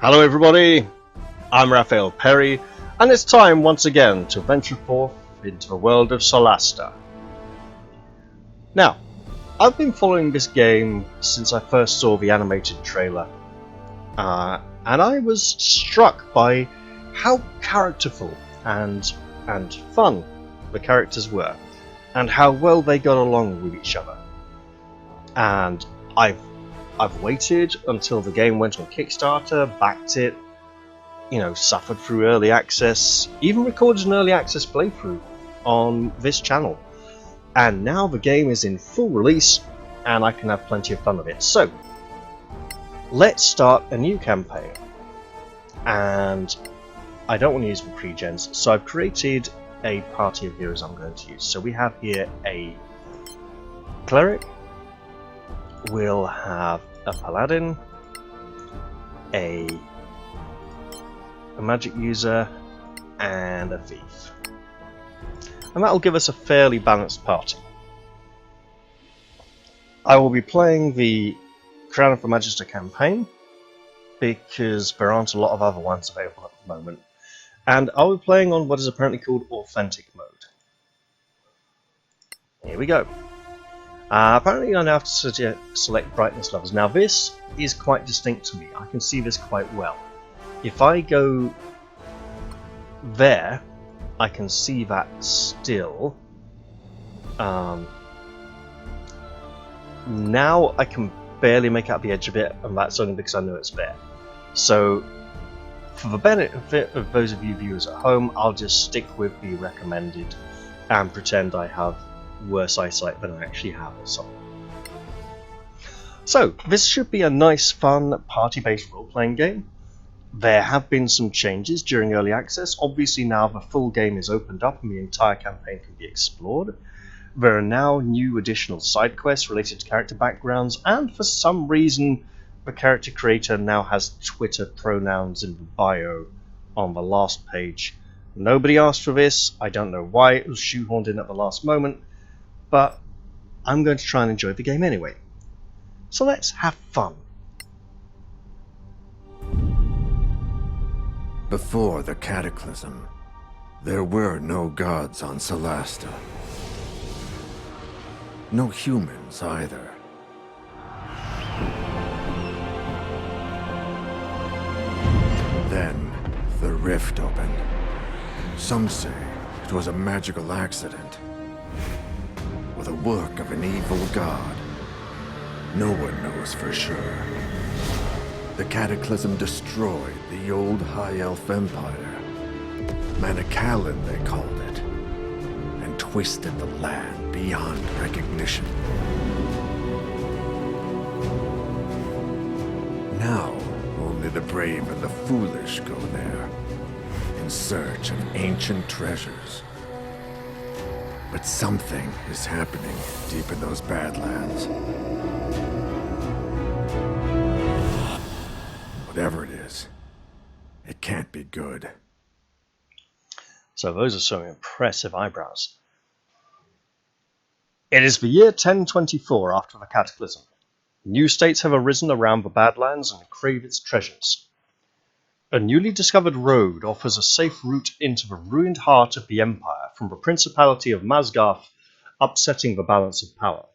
Hello everybody, I'm Raphael Perry, and it's time once again to venture forth into the world of Solasta. Now, I've been following this game since I first saw the animated trailer, and I was struck by how characterful and fun the characters were, and how well they got along with each other. And I've waited until the game went on Kickstarter, backed it, suffered through early access, even recorded an early access playthrough on this channel. And now the game is in full release, and I can have plenty of fun with it. So, let's start a new campaign. And I don't want to use the pre-gens, so I've created a party of heroes I'm going to use. So we have here a cleric, we'll have a paladin, a magic user, and a thief. And that'll give us a fairly balanced party. I will be playing the Crown of the Magister campaign, because there aren't a lot of other ones available at the moment. And I'll be playing on what is apparently called Authentic mode. Here we go. Apparently I now have to select brightness levels. Now this is quite distinct to me. I can see this quite well. If I go there, I can see that still. Now I can barely make out the edge of it, and that's only because I know it's there. So, for the benefit of those of you viewers at home, I'll just stick with the recommended and pretend I have worse eyesight than I actually have or something. So, this should be a nice, fun, party-based role-playing game. There have been some changes during early access. Obviously now the full game is opened up and the entire campaign can be explored. There are now new additional side quests related to character backgrounds, and for some reason the character creator now has Twitter pronouns in the bio on the last page. Nobody asked for this. I don't know why it was shoehorned in at the last moment, but I'm going to try and enjoy the game anyway. So let's have fun. Before the cataclysm, there were no gods on Solasta. No humans either. Then, the rift opened. Some say it was a magical accident, or the work of an evil god. No one knows for sure. The cataclysm destroyed the old High Elf Empire. Manicalan, they called it, and twisted the land beyond recognition. Now, only the brave and the foolish go there, in search of ancient treasures. But something is happening deep in those badlands. Whatever it is, it can't be good. So those are some impressive eyebrows. It is the year 1024 after the cataclysm. New states have arisen around the Badlands and crave its treasures. A newly discovered road offers a safe route into the ruined heart of the Empire from the Principality of Masgarth, upsetting the balance of power.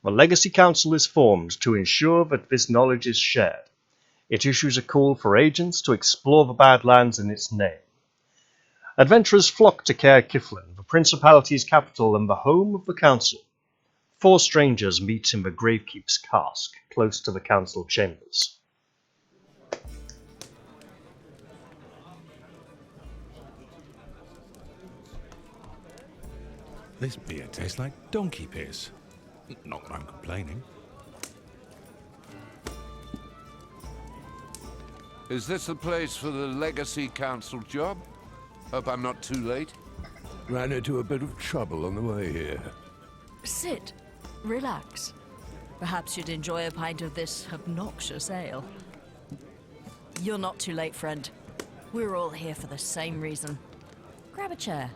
The Legacy Council is formed to ensure that this knowledge is shared. It issues a call for agents to explore the Badlands in its name. Adventurers flock to Caer Kiflin, the Principality's capital and the home of the Council. 4 strangers meet in the Gravekeep's cask, close to the Council chambers. This beer tastes like donkey piss. Not that I'm complaining. Is this the place for the Legacy Council job? Hope I'm not too late. Ran into a bit of trouble on the way here. Sit. Relax. Perhaps you'd enjoy a pint of this obnoxious ale. You're not too late, friend. We're all here for the same reason. Grab a chair.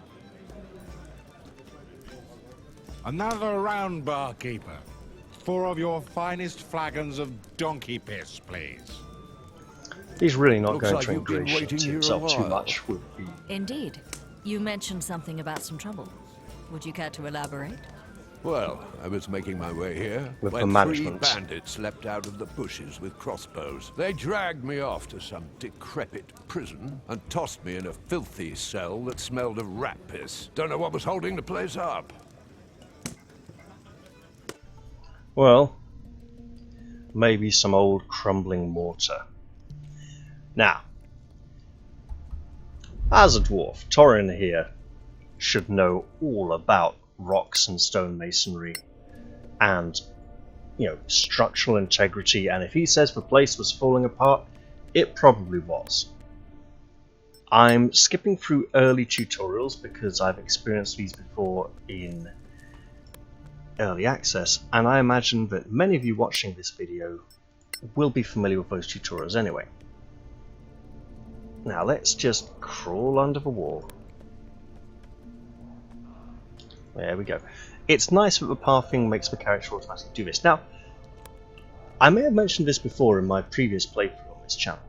Another round, barkeeper. 4 of your finest flagons of donkey piss, please. He's really not Looks going like to you've been ingratiate waiting here a himself too while. much with the... Indeed. You mentioned something about some trouble. Would you care to elaborate? Well, I was making my way here With when the management. 3 bandits leapt out of the bushes with crossbows. They dragged me off to some decrepit prison and tossed me in a filthy cell that smelled of rat piss. Don't know what was holding the place up. Well, maybe some old crumbling mortar. Now, as a dwarf, Torin here should know all about rocks and stonemasonry and, you know, structural integrity, and if he says the place was falling apart, it probably was. I'm skipping through early tutorials because I've experienced these before in early access, and I imagine that many of you watching this video will be familiar with those tutorials anyway. Now let's just crawl under the wall. There we go. It's nice that the pathing makes the character automatically do this. Now, I may have mentioned this before in my previous playthrough on this channel,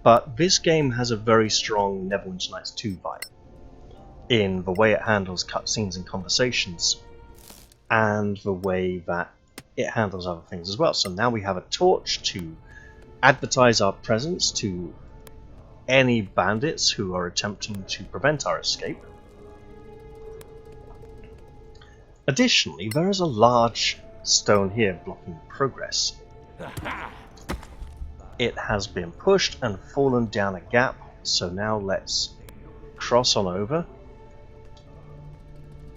but this game has a very strong Neverwinter Nights 2 vibe in the way it handles cutscenes and conversations, and the way that it handles other things as well. So now we have a torch to advertise our presence to any bandits who are attempting to prevent our escape. Additionally, there is a large stone here blocking progress. It has been pushed and fallen down a gap, so now let's cross on over.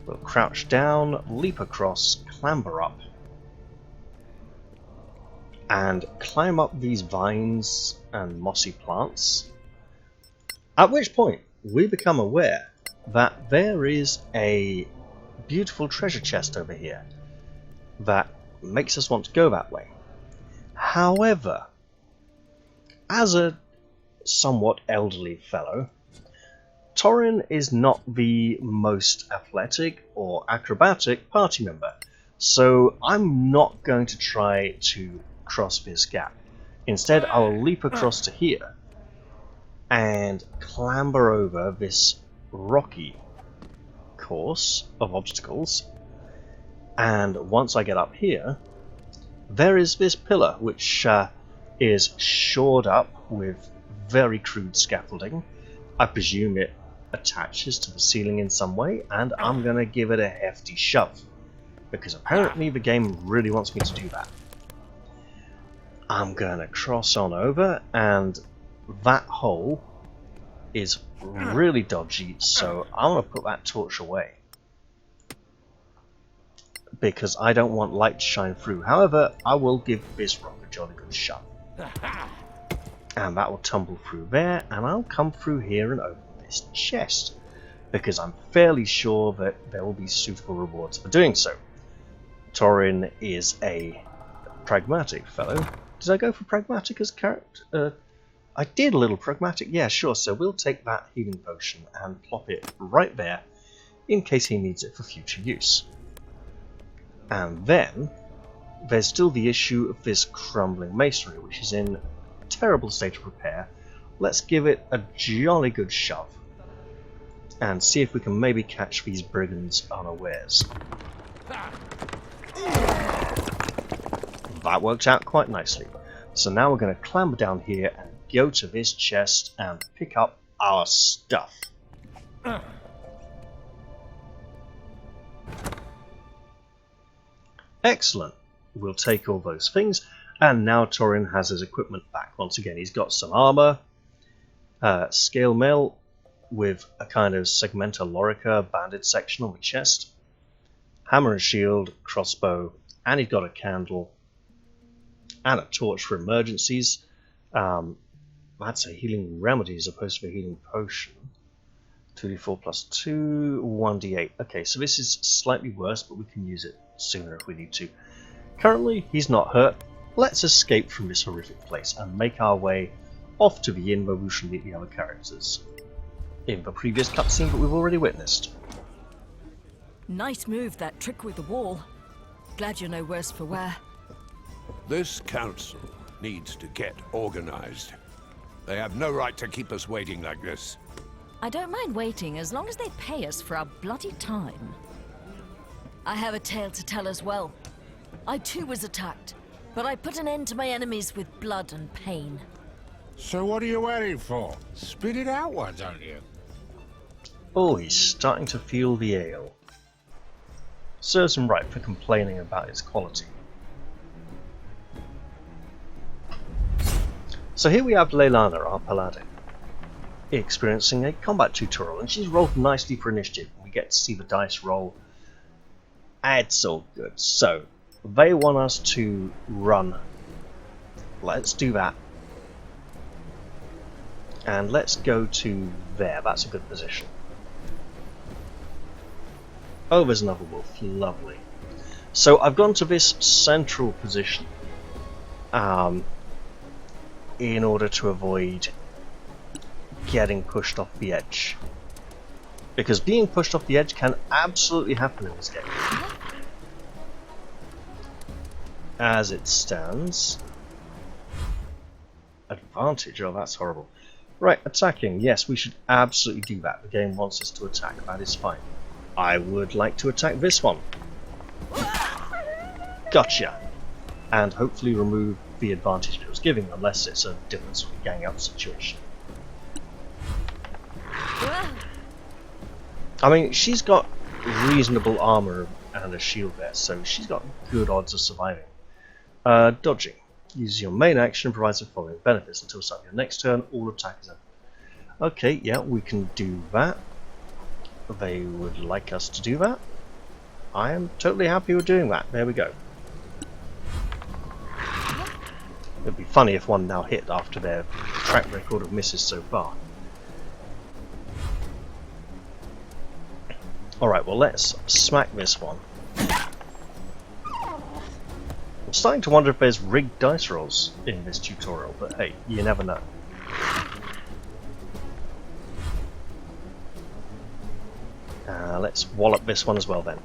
We'll crouch down, leap across, clamber up, and climb up these vines and mossy plants. At which point, we become aware that there is a beautiful treasure chest over here that makes us want to go that way. However, as a somewhat elderly fellow, Torin is not the most athletic or acrobatic party member, so I'm not going to try to cross this gap. Instead, I will leap across to here and clamber over this rocky course of obstacles, and once I get up here, there is this pillar which is shored up with very crude scaffolding. I presume it attaches to the ceiling in some way, and I'm going to give it a hefty shove, because apparently the game really wants me to do that. I'm going to cross on over, and that hole is really dodgy, so I'm going to put that torch away, because I don't want light to shine through. However, I will give this rock a jolly good shove. And that will tumble through there, and I'll come through here and open this chest, because I'm fairly sure that there will be suitable rewards for doing so. Torin is a pragmatic fellow. Did I go for pragmatic as character? I did a little pragmatic, yeah, sure, so we'll take that healing potion and plop it right there, in case he needs it for future use. And then, there's still the issue of this crumbling masonry, which is in a terrible state of repair. Let's give it a jolly good shove, and see if we can maybe catch these brigands unawares. That worked out quite nicely. So now we're going to clamber down here and go to this chest and pick up our stuff. Excellent. We'll take all those things, and now Torin has his equipment back. Once again, he's got some armor, scale mail with a kind of segmenta lorica banded section on the chest, hammer and shield, crossbow, and he's got a candle and a torch for emergencies. That's a healing remedy as opposed to a healing potion. 2d4 plus 2, 1d8. Okay, so this is slightly worse, but we can use it sooner if we need to. Currently, he's not hurt. Let's escape from this horrific place and make our way off to the inn where we shall meet the other characters in the previous cutscene that we've already witnessed. Nice move, that trick with the wall. Glad you're no worse for wear. This council needs to get organized. They have no right to keep us waiting like this. I don't mind waiting as long as they pay us for our bloody time. I have a tale to tell as well. I too was attacked, but I put an end to my enemies with blood and pain. So what are you waiting for? Spit it out, why don't you? Oh, he's starting to feel the ale. Serves him right for complaining about its quality. So here we have Leilana, our paladin, experiencing a combat tutorial, and she's rolled nicely for initiative. We get to see the dice roll. It's all good. So they want us to run. Let's do that. And let's go to there. That's a good position. Oh, there's another wolf. Lovely. So I've gone to this central position in order to avoid getting pushed off the edge. Because being pushed off the edge can absolutely happen in this game. As it stands. Advantage? Oh, that's horrible. Right, attacking. Yes, we should absolutely do that. The game wants us to attack. That is fine. I would like to attack this one. Gotcha. And hopefully remove the advantage it was giving, unless it's a different sort of gang up situation. I mean, she's got reasonable armor and a shield there, so she's got good odds of surviving. Dodging. Use your main action, provides the following benefits. Until the start of your next turn, all attackers have... Okay, yeah, we can do that. They would like us to do that. I am totally happy with doing that. There we go. It'd be funny if one now hit after their track record of misses so far. Alright, well, let's smack this one. I'm starting to wonder if there's rigged dice rolls in this tutorial, but hey, you never know. Let's wallop this one as well then.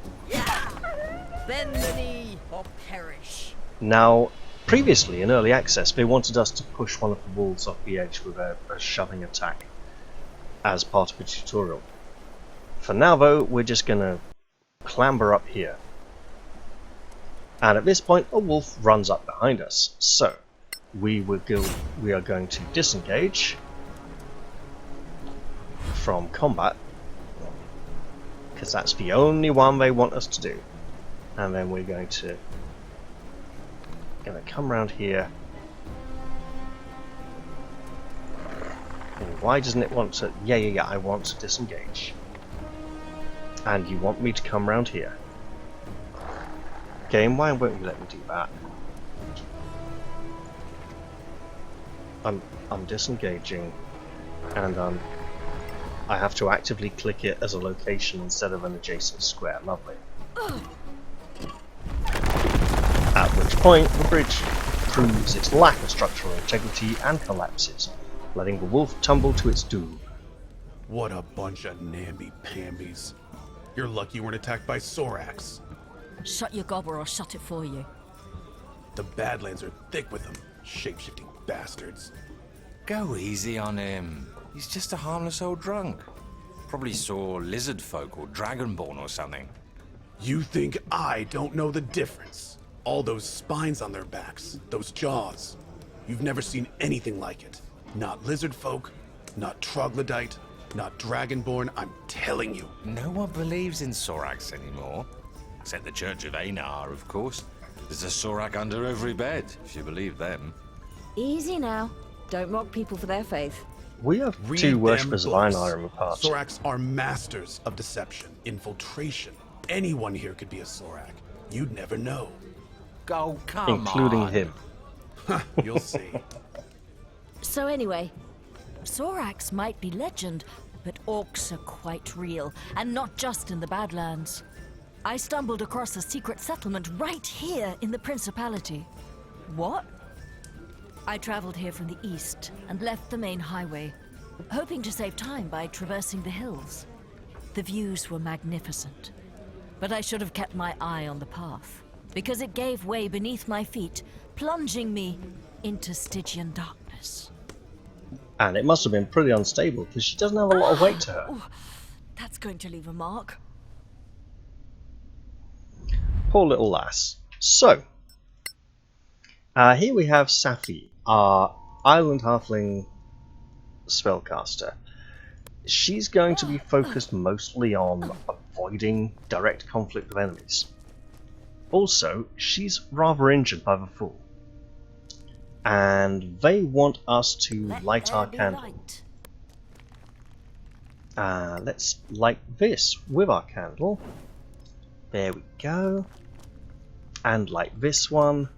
Bend the knee or perish. Now, previously in early access, they wanted us to push one of the wolves off the edge with a shoving attack as part of the tutorial. For now though, we're just going to clamber up here. And at this point, a wolf runs up behind us. So, we are going to disengage from combat, because that's the only one they want us to do. And then we're going to come around here. And why doesn't it want to? Yeah, I want to disengage. And you want me to come around here. Game, why won't you let me do that? I'm disengaging, and I have to actively click it as a location instead of an adjacent square. Lovely. At which point the bridge proves its lack of structural integrity and collapses, letting the wolf tumble to its doom. What a bunch of namby-pambies. You're lucky you weren't attacked by Soraks. Shut your gobber or shut it for you. The badlands are thick with them, shape-shifting bastards. Go easy on him. He's just a harmless old drunk. Probably saw lizard folk or dragonborn or something. You think I don't know the difference? All those spines on their backs, those jaws. You've never seen anything like it. Not lizard folk, not troglodyte, not dragonborn, I'm telling you. No one believes in Soraks anymore. Except the Church of Einar, of course. There's a Sorak under every bed, if you believe them. Easy now. Don't mock people for their faith. We have Read two them worshippers of books. Einar in the past. Soraks are masters of deception, infiltration. Anyone here could be a Sorak. You'd never know. Go, come including on. him. You'll see. So anyway, Soraks might be legend, but orcs are quite real, and not just in the Badlands. I stumbled across a secret settlement right here in the Principality. What? I traveled here from the east and left the main highway, hoping to save time by traversing the hills. The views were magnificent, but I should have kept my eye on the path, because it gave way beneath my feet, plunging me into Stygian darkness. And it must have been pretty unstable because she doesn't have a lot of weight to her. Oh, that's going to leave a mark. Poor little lass. So, here we have Safi, our island halfling spellcaster. She's going to be focused mostly on avoiding direct conflict with enemies. Also, she's rather injured by the fool. And they want us to light our candle. Let's light this with our candle. There we go. And light this one.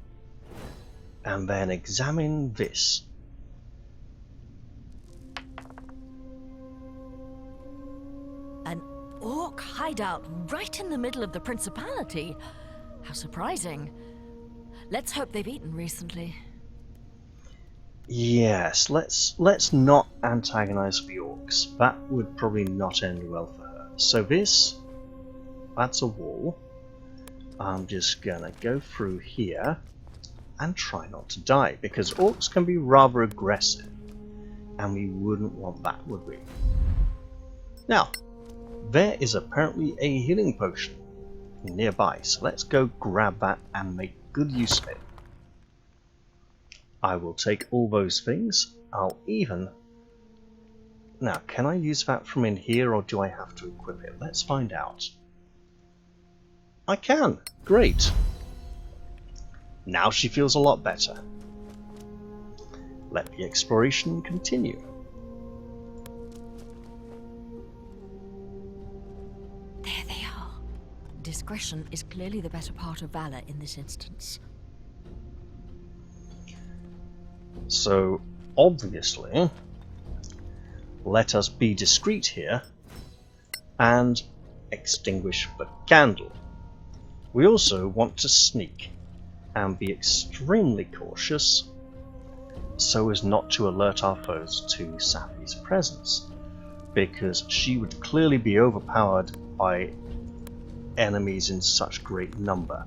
And then examine this. An orc hideout right in the middle of the Principality. How surprising. Let's hope they've eaten recently. Yes, let's not antagonize the orcs. That would probably not end well for her. So that's a wall. I'm just gonna go through here and try not to die, because orcs can be rather aggressive, and we wouldn't want that, would we? Now, there is apparently a healing potion nearby, so let's go grab that and make good use of it. I will take all those things. I'll even... Now, can I use that from in here, or do I have to equip it? Let's find out. I can! Great! Now she feels a lot better. Let the exploration continue. There they are. Discretion is clearly the better part of valor in this instance. So, obviously, let us be discreet here and extinguish the candle. We also want to sneak and be extremely cautious so as not to alert our foes to Safi's presence, because she would clearly be overpowered by enemies in such great number.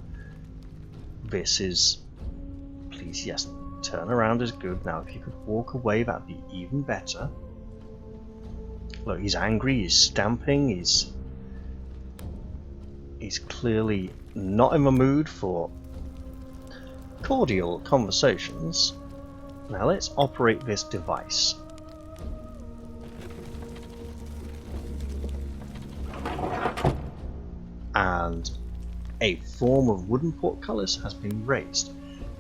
This is... Please, yes, turn around is good. Now, if you could walk away, that'd be even better. Look, he's angry, he's stamping, he's clearly not in the mood for cordial conversations. Now let's operate this device. And a form of wooden portcullis has been raised.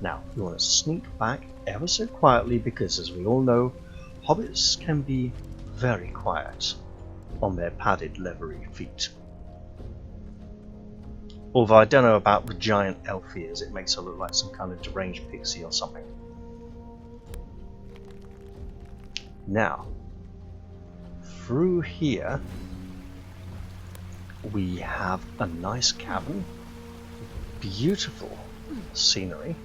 Now we want to sneak back ever so quietly, because as we all know, hobbits can be very quiet on their padded leathery feet. Although I don't know about the giant elf ears, it makes her look like some kind of deranged pixie or something. Now, through here, we have a nice cabin, beautiful scenery,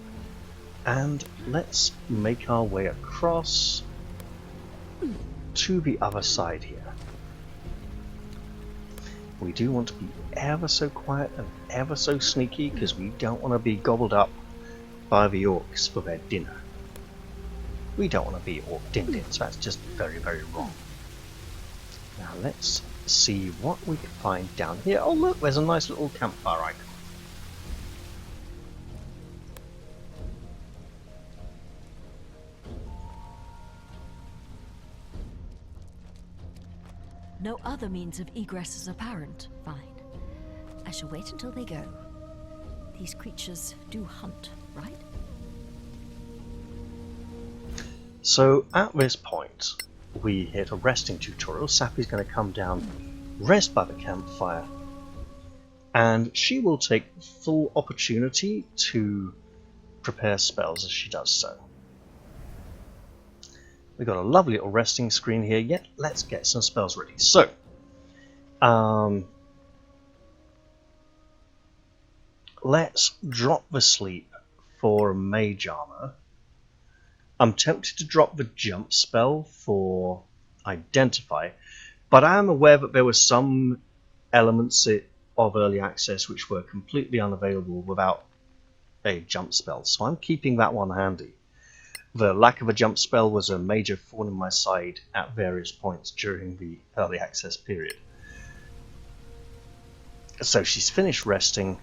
and let's make our way across to the other side here. We do want to be ever so quiet and ever so sneaky, because we don't want to be gobbled up by the orcs for their dinner. We don't want to be orc din-dins, that's just very, very wrong. Now let's see what we can find down here. Oh look, there's a nice little campfire icon. No other means of egress is apparent. Fine. I shall wait until they go. These creatures do hunt, right? So at this point, we hit a resting tutorial. Safi's going to come down, rest by the campfire, and she will take full opportunity to prepare spells as she does so. We've got a lovely little resting screen here. Yet, let's get some spells ready. So, let's drop the sleep for mage armor. I'm tempted to drop the jump spell for identify, but I am aware that there were some elements of early access which were completely unavailable without a jump spell, so I'm keeping that one handy. The lack of a jump spell was a major thorn in my side at various points during the early access period. So she's finished resting.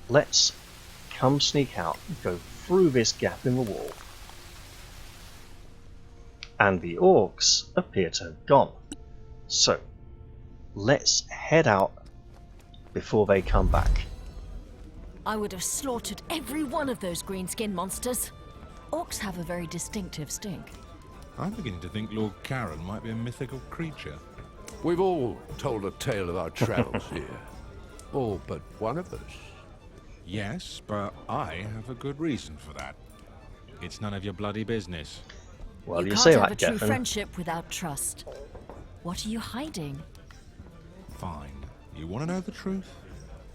Let's come sneak out, go through this gap in the wall. And the orcs appear to have gone. So let's head out before they come back. I would have slaughtered every one of those greenskin monsters. Orcs have a very distinctive stink. I'm beginning to think Lord Karen might be a mythical creature. We've all told a tale of our travels here. All but one of us. Yes, but I have a good reason for that. It's none of your bloody business. Well, you can't say have that, a true Geffen. friendship without trust. What are you hiding? Fine. You want to know the truth?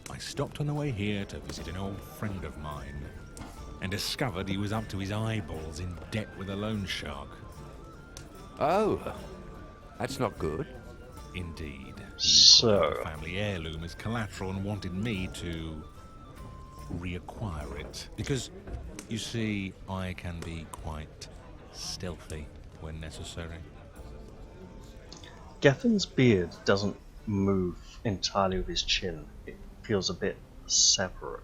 I stopped on the way here to visit an old friend of mine and discovered he was up to his eyeballs in debt with a loan shark. Oh, that's not good. Indeed. So, The family heirloom as collateral and wanted me to reacquire it. Because, you see, I can be quite stealthy when necessary. Geffen's beard doesn't move entirely with his chin. It feels a bit separate.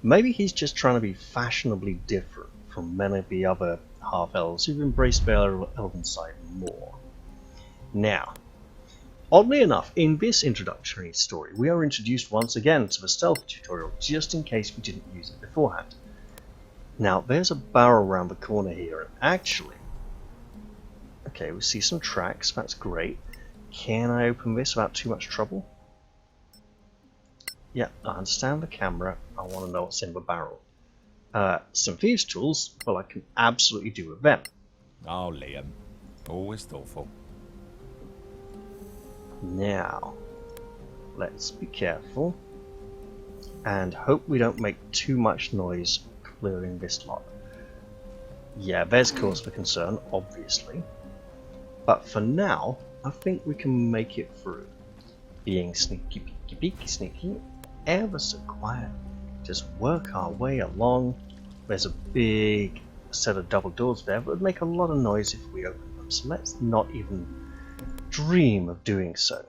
Maybe he's just trying to be fashionably different from many of the other half-elves who've embraced their elven side more. Now, oddly enough, in this introductory story, we are introduced once again to the stealth tutorial, just in case we didn't use it beforehand. Now, there's a barrel around the corner here, and actually... Okay, we see some tracks, that's great. Can I open this without too much trouble? Yeah, I understand the camera, I want to know what's in the barrel. Some thieves' tools, well, I can absolutely do with them. Oh, Liam. Always thoughtful. Now, let's be careful and hope we don't make too much noise clearing this lot. Yeah, there's cause for concern, obviously, but for now, I think we can make it through. Being sneaky, peeky, peeky, sneaky, ever so quiet, just work our way along. There's a big set of double doors there that would make a lot of noise if we open them, so let's not even dream of doing so.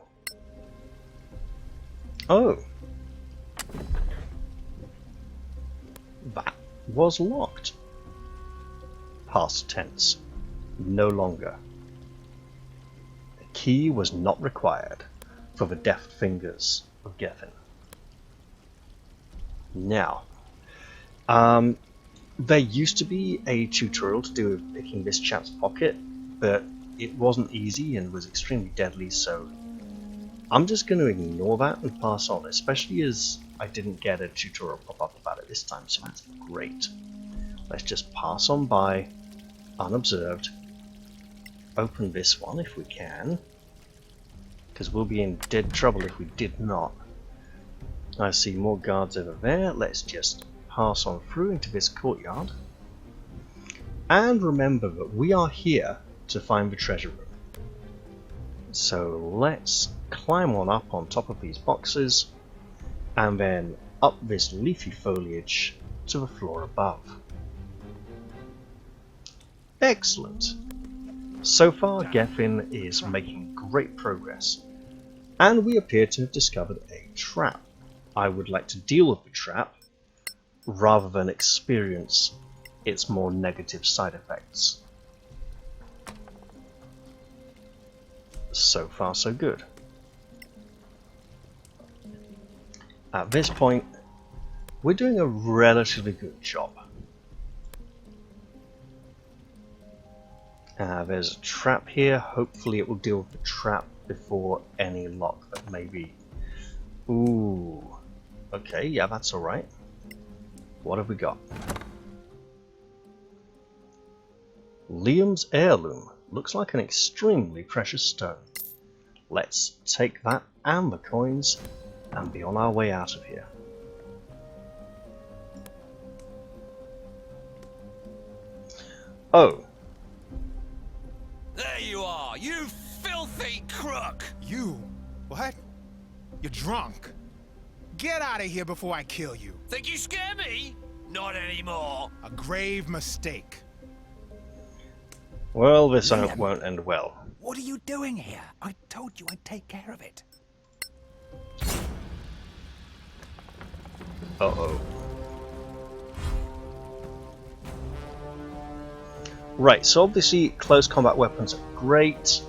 Oh, that was locked. Past tense, no longer. The key was not required for the deft fingers of Geffen. Now, there used to be a tutorial to do with picking this chap's pocket, but it wasn't easy and was extremely deadly, so I'm just going to ignore that and pass on, especially as I didn't get a tutorial pop up about it this time, so that's great. Let's just pass on by, unobserved, open this one if we can, because we'll be in dead trouble if we did not. I see more guards over there. Let's just pass on through into this courtyard. And remember that we are here to find the treasure room. So let's climb on up on top of these boxes and then up this leafy foliage to the floor above. Excellent. So far, Geffen is making great progress, and we appear to have discovered a trap. I would like to deal with the trap rather than experience its more negative side effects. So far, so good. At this point, we're doing a relatively good job. There's a trap here. Hopefully it will deal with the trap before any lock that may be. Ooh. Okay, yeah, that's alright. What have we got? Liam's heirloom. Looks like an extremely precious stone. Let's take that and the coins and be on our way out of here. Oh. There you are, you filthy crook! You? What? You're drunk. Get out of here before I kill you. Think you scare me? Not anymore. A grave mistake. Well, this Liam. won't end well. What are you doing here? I told you I'd take care of it. Uh-oh. Right, so obviously close combat weapons are great.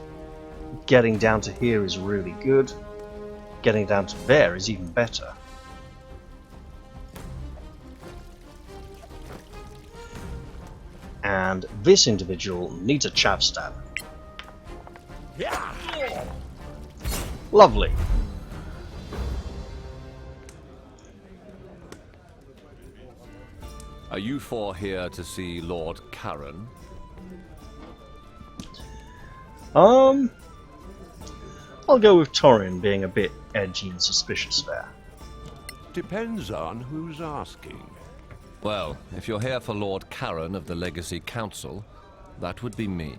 Getting down to here is really good. Getting down to there is even better. And this individual needs a chav stab. Lovely. Are you four here to see Lord Karen? I'll go with Torin being a bit edgy and suspicious there. Depends on who's asking. Well, if you're here for Lord Karen of the Legacy Council, that would be me.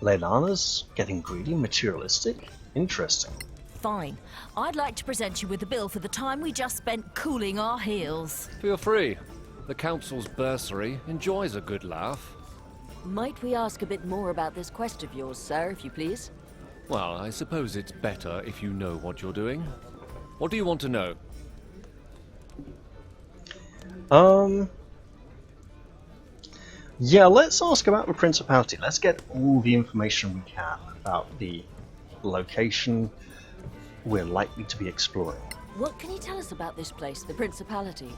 Leilana's getting greedy and materialistic? Interesting. Fine. I'd like to present you with a bill for the time we just spent cooling our heels. Feel free. The Council's bursary enjoys a good laugh. Might we ask a bit more about this quest of yours, sir, if you please? Well, I suppose it's better if you know what you're doing. What do you want to know? Yeah, let's ask about the Principality. Let's get all the information we can about the location we're likely to be exploring. What can you tell us about this place, the Principality?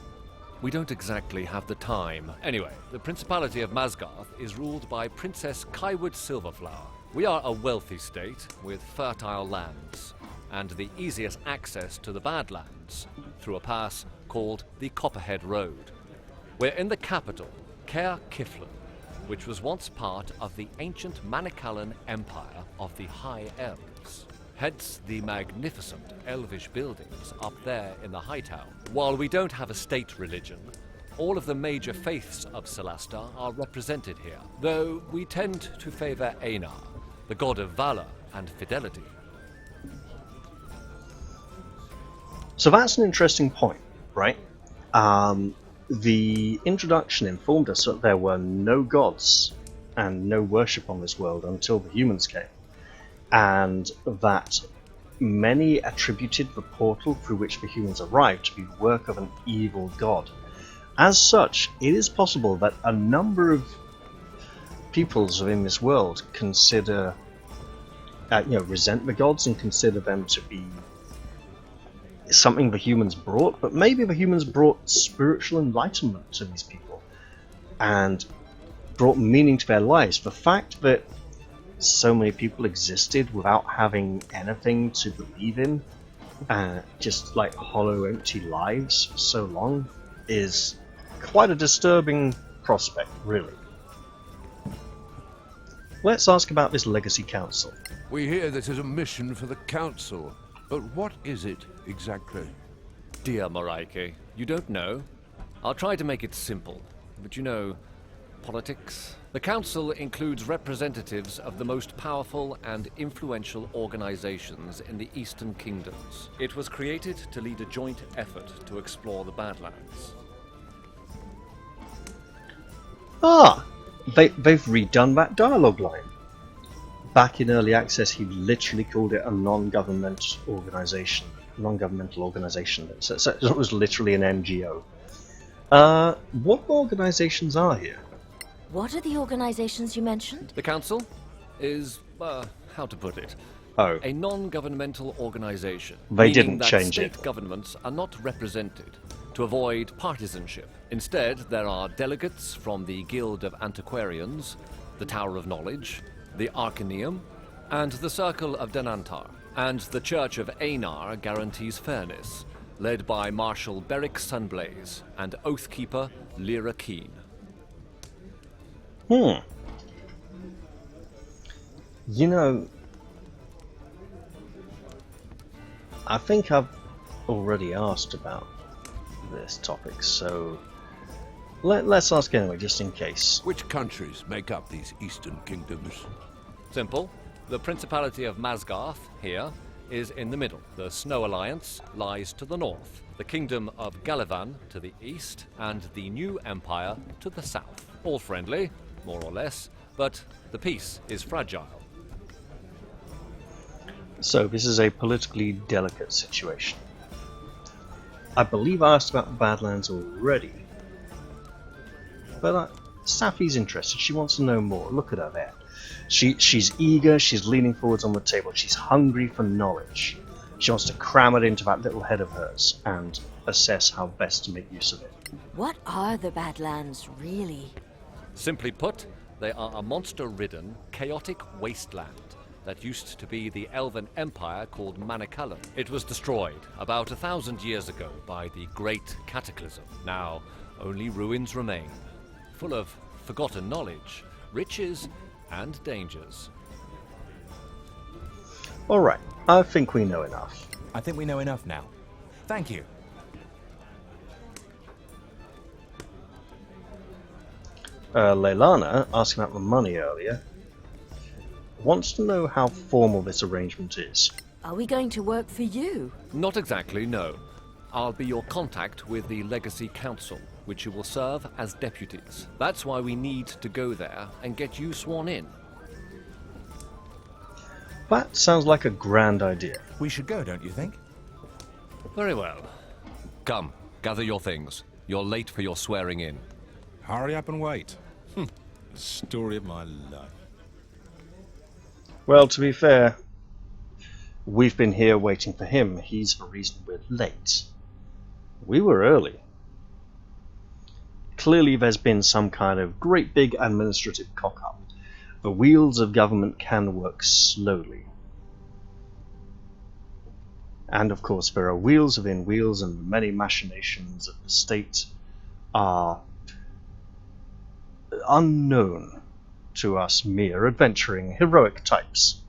We don't exactly have the time. Anyway, the Principality of Masgarth is ruled by Princess Kaiwood Silverflower. We are a wealthy state with fertile lands and the easiest access to the Badlands through a pass called the Copperhead Road. We're in the capital, Caer Kiflin, which was once part of the ancient Manicalan Empire of the High Elves. Hence the magnificent elvish buildings up there in the hideout. While we don't have a state religion, all of the major faiths of Solasta are represented here, though we tend to favor Einar, the god of valor and fidelity. So that's an interesting point, right? The introduction informed us that there were no gods and no worship on this world until the humans came, and that many attributed the portal through which the humans arrived to be the work of an evil god. As such, it is possible that a number of peoples within this world consider, resent the gods and consider them to be something the humans brought, but maybe the humans brought spiritual enlightenment to these people and brought meaning to their lives. The fact that so many people existed without having anything to believe in, just like hollow, empty lives for so long, is quite a disturbing prospect, really. Let's ask about this Legacy Council. We hear this is a mission for the Council, but what is it exactly? Dear Moraike, you don't know? I'll try to make it simple, but you know, politics? The Council includes representatives of the most powerful and influential organizations in the Eastern Kingdoms. It was created to lead a joint effort to explore the Badlands. They've redone that dialogue line. Back in early access, he literally called it a non-governmental organization. So it was literally an NGO. What organizations are here? What are the organizations you mentioned? The Council is, how to put it? Oh. A non-governmental organization. They didn't that change state it. governments are not represented to avoid partisanship. Instead, there are delegates from the Guild of Antiquarians, the Tower of Knowledge, the Arcaneum, and the Circle of Denantar. And the Church of Einar guarantees fairness, led by Marshal Beric Sunblaze and Oathkeeper Lyra Keen. You know, I think I've already asked about this topic, so let's ask anyway, just in case. Which countries make up these Eastern Kingdoms? Simple. The Principality of Masgarth, here, is in the middle. The Snow Alliance lies to the north, the Kingdom of Galavan to the east, and the New Empire to the south. All friendly, more or less, but the peace is fragile. So this is a politically delicate situation. I believe I asked about the Badlands already, but Safi's interested. She wants to know more. Look at her there. She's eager. She's leaning forwards on the table. She's hungry for knowledge. She wants to cram it into that little head of hers and assess how best to make use of it. What are the Badlands, really? Simply put, they are a monster-ridden, chaotic wasteland that used to be the elven empire called Manicalan. It was destroyed about 1,000 years ago by the Great Cataclysm. Now, only ruins remain, full of forgotten knowledge, riches, and dangers. Alright, I think we know enough. I think we know enough now. Thank you. Leilana, asking about the money earlier, wants to know how formal this arrangement is. Are we going to work for you? Not exactly, no. I'll be your contact with the Legacy Council, which you will serve as deputies. That's why we need to go there and get you sworn in. That sounds like a grand idea. We should go, don't you think? Very well. Come, gather your things. You're late for your swearing in. Hurry up and wait. The story of my life. Well, to be fair, we've been here waiting for him. He's the reason we're late. We were early. Clearly there's been some kind of great big administrative cock-up. The wheels of government can work slowly. And of course there are wheels within wheels, and the many machinations of the state are unknown to us mere adventuring, heroic types.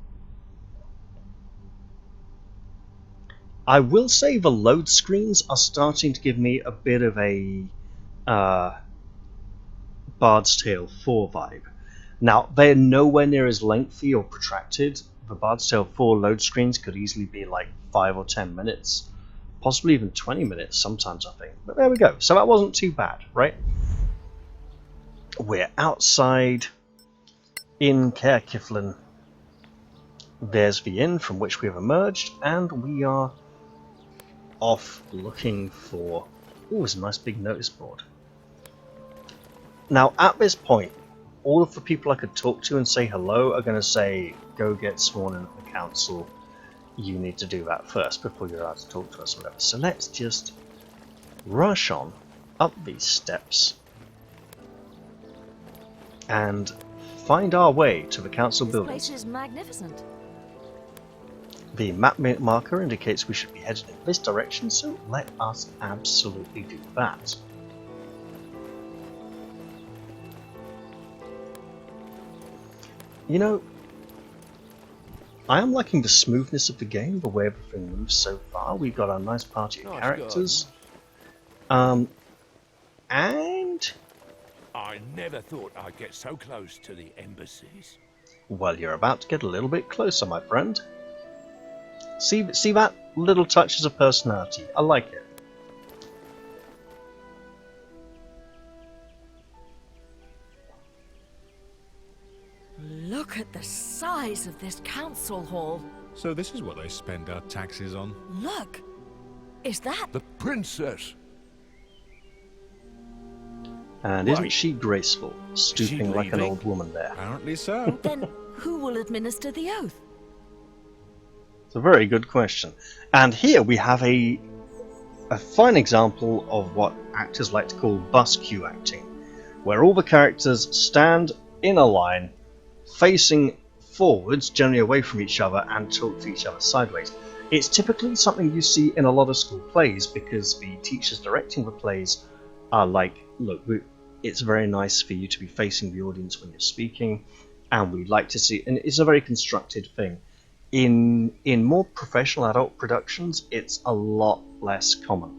I will say the load screens are starting to give me a bit of a Bard's Tale 4 vibe. Now, they're nowhere near as lengthy or protracted. The Bard's Tale 4 load screens could easily be like 5 or 10 minutes, possibly even 20 minutes sometimes, I think. But there we go. So that wasn't too bad, right? We're outside in Caer Kiflin. There's the inn from which we have emerged, and we are off looking for... Ooh, there's a nice big notice board. Now, at this point, all of the people I could talk to and say hello are going to say, go get sworn in at the council. You need to do that first before you're allowed to talk to us or whatever. So let's just rush on up these steps and find our way to the council buildings. This place is magnificent. The map marker indicates we should be headed in this direction, so let us absolutely do that. You know, I am liking the smoothness of the game, the way everything moves so far. We've got a nice party of characters. And I never thought I'd get so close to the embassies. well, you're about to get a little bit closer, my friend. See that little touches of personality. I like it. Look at the size of this council hall. So this is what they spend our taxes on? Look! Is that... The princess! And isn't she graceful, stooping like an leaving? old woman there? Apparently so. Then who will administer the oath? It's a very good question. And here we have a fine example of what actors like to call bus queue acting, where all the characters stand in a line, facing forwards, generally away from each other, and talk to each other sideways. It's typically something you see in a lot of school plays, because the teachers directing the plays are like, look, it's very nice for you to be facing the audience when you're speaking, and we'd like to see, and it's a very constructed thing. In more professional adult productions, it's a lot less common.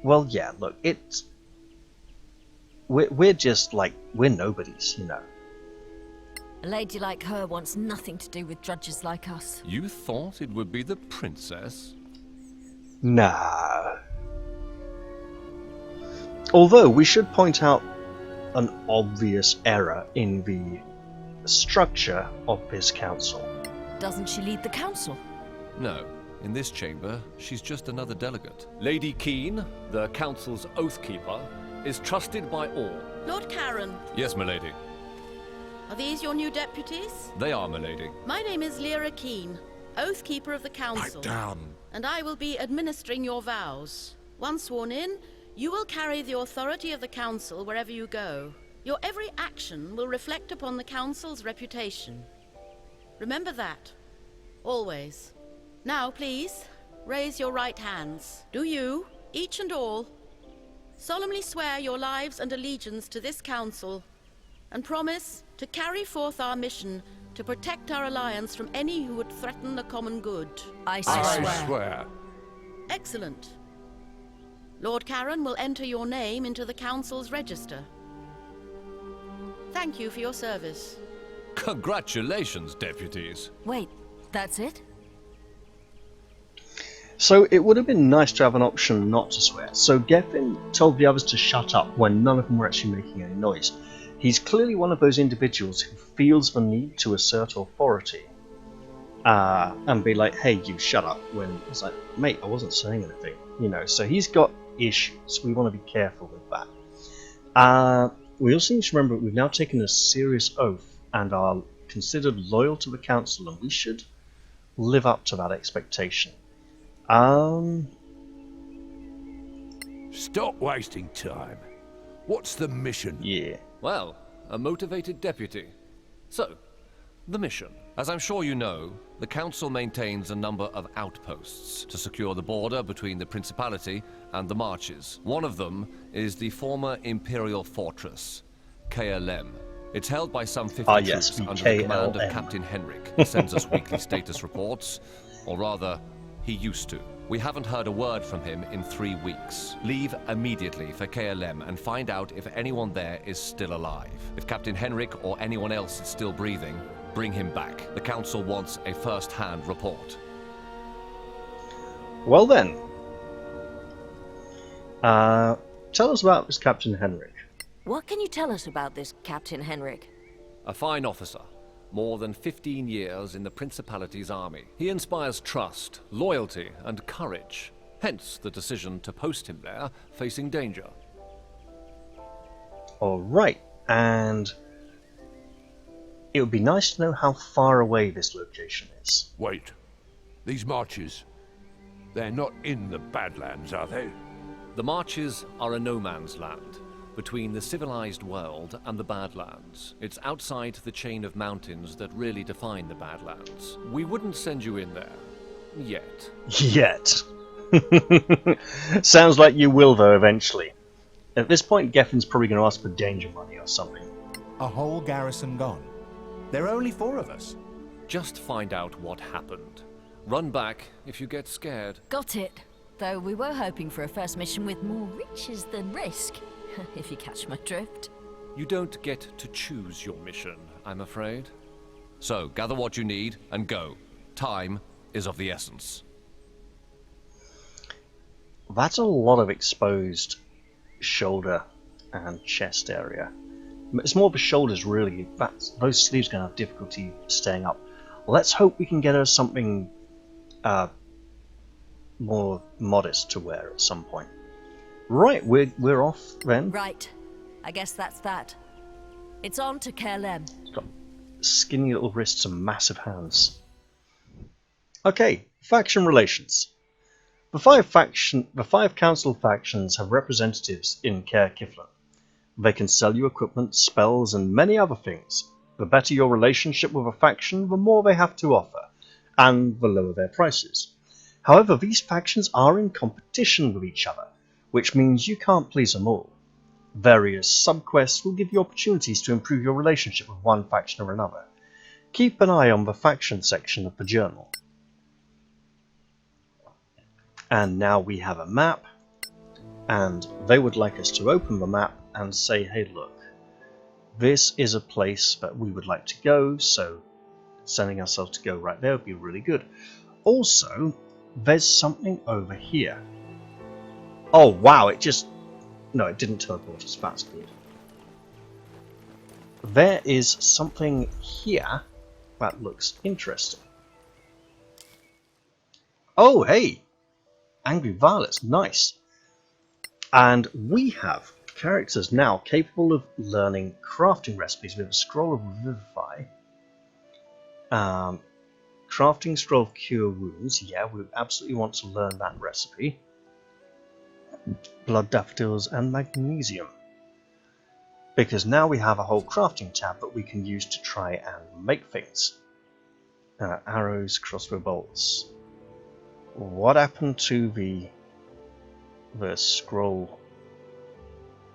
Well, yeah, look, we're just like, we're nobodies, you know. A lady like her wants nothing to do with drudges like us. You thought it would be the princess? Nah. Although we should point out an obvious error in the structure of this council. Doesn't she lead the council? No. In this chamber, she's just another delegate. Lady Keene, the council's oathkeeper, is trusted by all. Lord Karen. Yes, milady. Are these your new deputies? They are, milady. My name is Lyra Keene, oathkeeper of the council. Pipe down. And I will be administering your vows. Once sworn in, you will carry the authority of the council wherever you go. Your every action will reflect upon the council's reputation. Remember that. Always. Now, please, raise your right hands. Do you, each and all, solemnly swear your lives and allegiance to this council, and promise to carry forth our mission to protect our alliance from any who would threaten the common good? I swear. Excellent. Lord Karen will enter your name into the council's register. Thank you for your service. Congratulations, deputies. Wait, that's it? So it would have been nice to have an option not to swear. So Geffen told the others to shut up when none of them were actually making any noise. He's clearly one of those individuals who feels the need to assert authority. And be like, hey, you shut up, when it's like, mate, I wasn't saying anything. You know, so he's got issues. We want to be careful with that. We also need to remember that we've now taken a serious oath and are considered loyal to the council, and we should live up to that expectation. Stop wasting time. What's the mission? Yeah. Well, a motivated deputy. So, the mission. As I'm sure you know, the council maintains a number of outposts to secure the border between the Principality and the Marches. One of them is the former Imperial fortress, KLM. It's held by some 50 troops under the command of Captain Henrik. He sends us weekly status reports, or rather, he used to. We haven't heard a word from him in 3 weeks. Leave immediately for KLM and find out if anyone there is still alive. If Captain Henrik or anyone else is still breathing, bring him back. The council wants a first-hand report. Well then, tell us about this Captain Henrik. What can you tell us about this Captain Henrik? A fine officer. More than 15 years in the Principality's army. He inspires trust, loyalty, and courage. Hence the decision to post him there, facing danger. Alright, and it would be nice to know how far away this location is. Wait. These marches, they're not in the Badlands, are they? The Marches are a no-man's land, between the civilized world and the Badlands. It's outside the chain of mountains that really define the Badlands. We wouldn't send you in there. Yet. Yet. Sounds like you will, though, eventually. At this point, Geffen's probably going to ask for danger money or something. A whole garrison gone. There are only 4 of us. Just find out what happened. Run back if you get scared. Got it. Though we were hoping for a first mission with more riches than risk. If you catch my drift. You don't get to choose your mission, I'm afraid. So, gather what you need and go. Time is of the essence. That's a lot of exposed shoulder and chest area. It's more of the shoulders, really. Those sleeves are going to have difficulty staying up. Let's hope we can get her something more modest to wear at some point. Right, we're off then. Right. I guess that's that. It's on to KLM. It's got skinny little wrists and massive hands. Okay, faction relations. The five council factions have representatives in Caer Kiflin. They can sell you equipment, spells, and many other things. The better your relationship with a faction, the more they have to offer, and the lower their prices. However, these factions are in competition with each other, which means you can't please them all. Various subquests will give you opportunities to improve your relationship with one faction or another. Keep an eye on the faction section of the journal. And now we have a map, and they would like us to open the map and say, hey look, this is a place that we would like to go, so sending ourselves to go right there would be really good. Also, there's something over here. Oh wow, it just... No, it didn't teleport us, that's good. There is something here that looks interesting. Oh hey! Angry Violets, nice. And we have characters now capable of learning crafting recipes with a scroll of Revivify. Crafting scroll of Cure Wounds, yeah, we absolutely want to learn that recipe. Blood Daffodils and Magnesium. Because now we have a whole crafting tab that we can use to try and make things. Arrows, crossbow bolts. What happened to the scroll?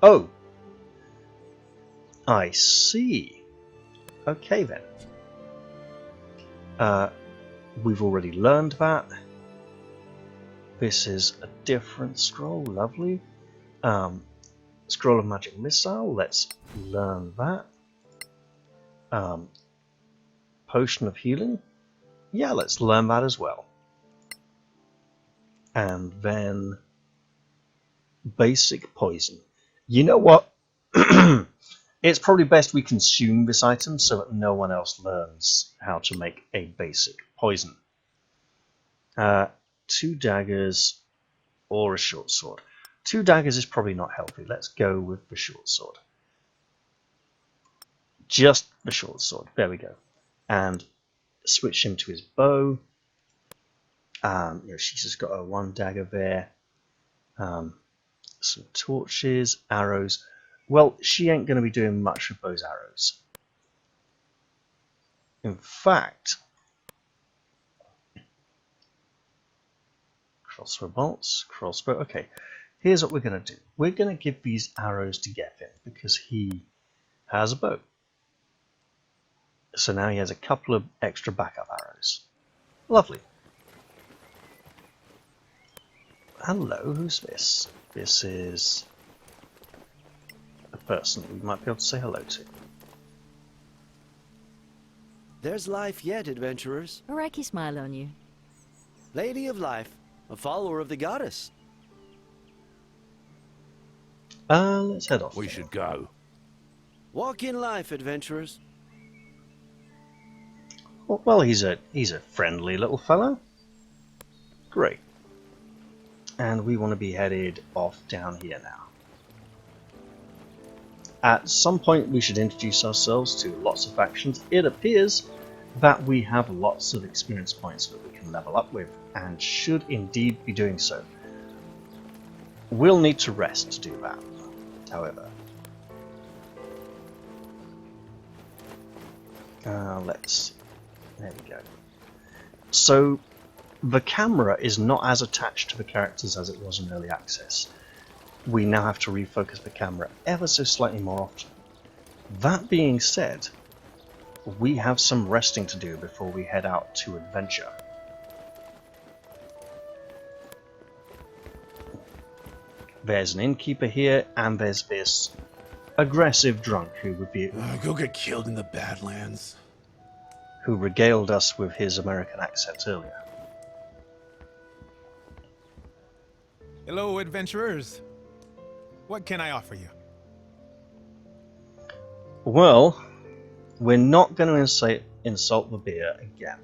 Oh! I see. Okay then. We've already learned that. This is a different scroll, lovely. Scroll of Magic Missile, let's learn that. Potion of Healing, yeah, let's learn that as well. And then Basic Poison. You know what? It's probably best we consume this item so that no one else learns how to make a basic poison. 2 daggers or a short sword. 2 daggers is probably not healthy. Let's go with the short sword. Just the short sword. There we go. And switch him to his bow. She's just got a 1 dagger there. Some torches, arrows. Well, she ain't going to be doing much with those arrows. In fact, crossbow bolts, crossbow. Okay, here's what we're going to do. We're going to give these arrows to Gavin because he has a bow. So now he has a couple of extra backup arrows. Lovely. Hello, who's this? This is a person we might be able to say hello to. There's life yet, adventurers. A Reiki smile on you. Lady of Life, a follower of the goddess. Let's head off. We should go. Walk in life, adventurers. Well, he's a friendly little fellow. Great. And we want to be headed off down here now. At some point we should introduce ourselves to lots of factions. It appears that we have lots of experience points that we can level up with, and should indeed be doing so. We'll need to rest to do that, however. Let's see. There we go. So, the camera is not as attached to the characters as it was in early access. We now have to refocus the camera ever so slightly more often. That being said, we have some resting to do before we head out to adventure. There's an innkeeper here, and there's this aggressive drunk who would be... Go get killed in the Badlands. Who regaled us with his American accent earlier. Hello, adventurers. What can I offer you? Well, we're not going to insult the beer again.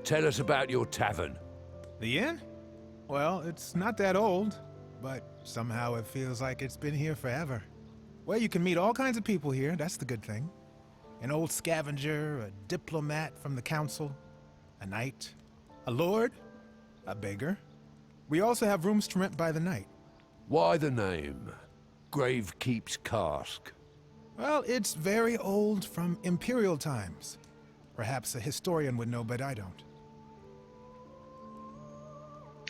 Tell us about your tavern. The inn? Well, it's not that old, but somehow it feels like it's been here forever. Well, you can meet all kinds of people here, that's the good thing. An old scavenger, a diplomat from the council, a knight, a lord, a beggar. We also have rooms to rent by the night. Why the name? Gravekeep's Cask. Well, it's very old, from imperial times. Perhaps a historian would know, but I don't.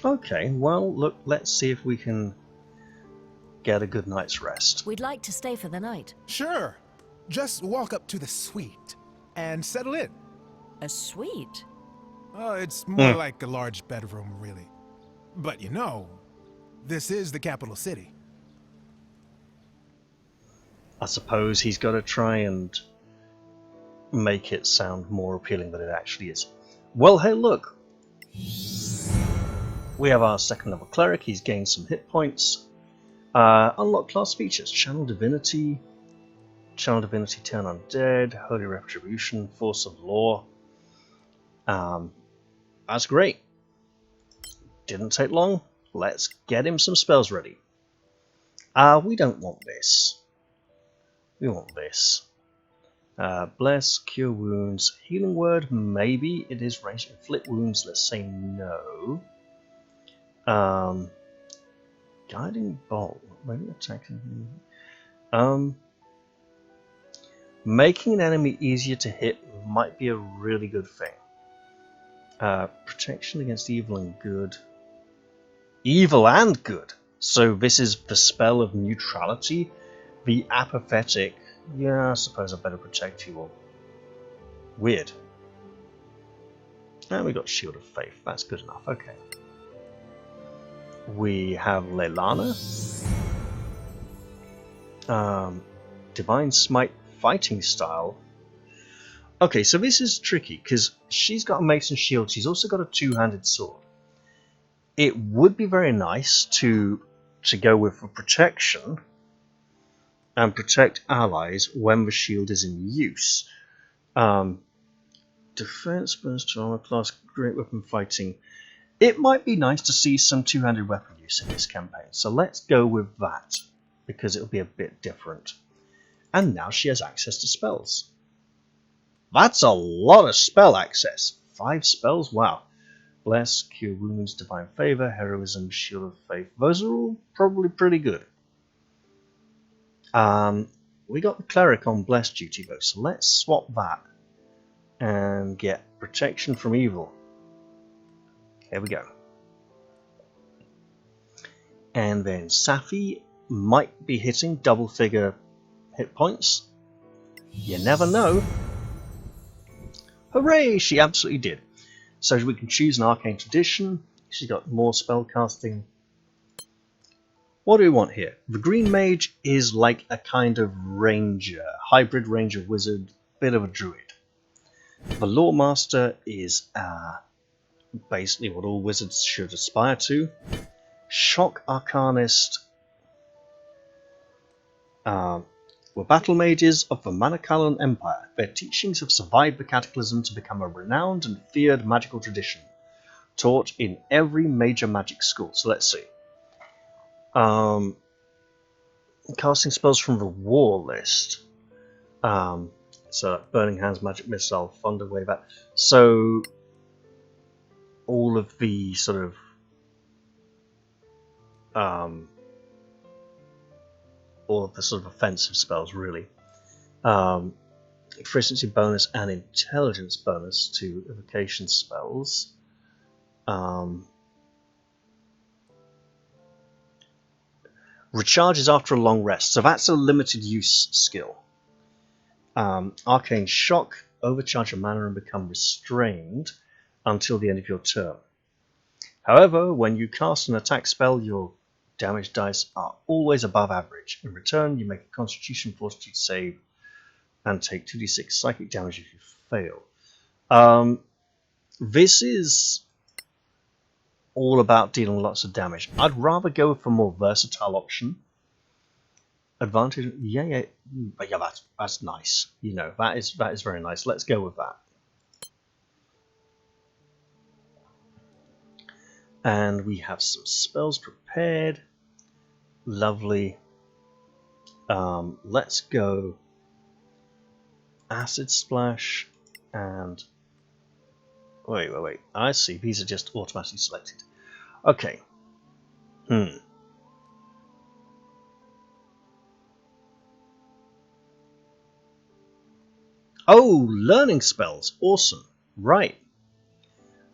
Okay, well, look, let's see if we can get a good night's rest. We'd like to stay for the night. Sure. Just walk up to the suite and settle in. A suite? Oh, it's more like a large bedroom, really. But you know, this is the capital city. I suppose he's got to try and make it sound more appealing than it actually is. Well, hey, look. We have our second level cleric. He's gained some hit points. Unlock class features. Channel Divinity. Channel Divinity Turn Undead. Holy Retribution. Force of Law. That's great. Didn't take long. Let's get him some spells ready. We don't want this. We want this. Bless, Cure Wounds, Healing Word, maybe. It is ranged. Inflict Wounds, let's say no. Guiding Bolt, maybe attacking. Making an enemy easier to hit might be a really good thing. Protection against evil and good. Evil and good! So this is the spell of neutrality. The apathetic. Yeah, I suppose I better protect you all. Weird. And we got Shield of Faith. That's good enough. Okay. We have Leilana. Divine Smite fighting style. Okay, so this is tricky because she's got a mace and shield. She's also got a two-handed sword. It would be very nice to go with a protection and protect allies when the shield is in use. Defense, burst to armor class, great weapon fighting. It might be nice to see some two-handed weapon use in this campaign, so let's go with that, because it'll be a bit different. And now she has access to spells. That's a lot of spell access. 5 spells? Wow. Bless, Cure Wounds, Divine Favor, Heroism, Shield of Faith. Those are all probably pretty good. We got the Cleric on Bless duty though, so let's swap that and get Protection from Evil. Here we go. And then Safi might be hitting double-figure hit points. You never know. Hooray! She absolutely did. So we can choose an Arcane Tradition. She's got more spell casting. What do we want here? The Green Mage is like a kind of ranger, hybrid ranger wizard, bit of a druid. The Lore Master is basically what all wizards should aspire to. Shock Arcanist were battle mages of the Manakalan Empire. Their teachings have survived the Cataclysm to become a renowned and feared magical tradition, taught in every major magic school. So let's see. Casting spells from the war list. So Burning Hands, Magic Missile, Thunder Wave. So all of the sort of offensive spells, really. Efficiency bonus and intelligence bonus to evocation spells. Recharges after a long rest, so that's a limited use skill. Arcane Shock, overcharge your mana and become restrained until the end of your turn. However, when you cast an attack spell, your damage dice are always above average. In return, you make a Constitution Fortitude save and take 2d6 psychic damage if you fail. This is all about dealing lots of damage. I'd rather go for a more versatile option. Advantage, yeah, that's nice. You know, that is very nice. Let's go with that. And we have some spells prepared. Lovely. Let's go Acid Splash and wait. I see. These are just automatically selected. Okay. Oh, learning spells. Awesome. Right.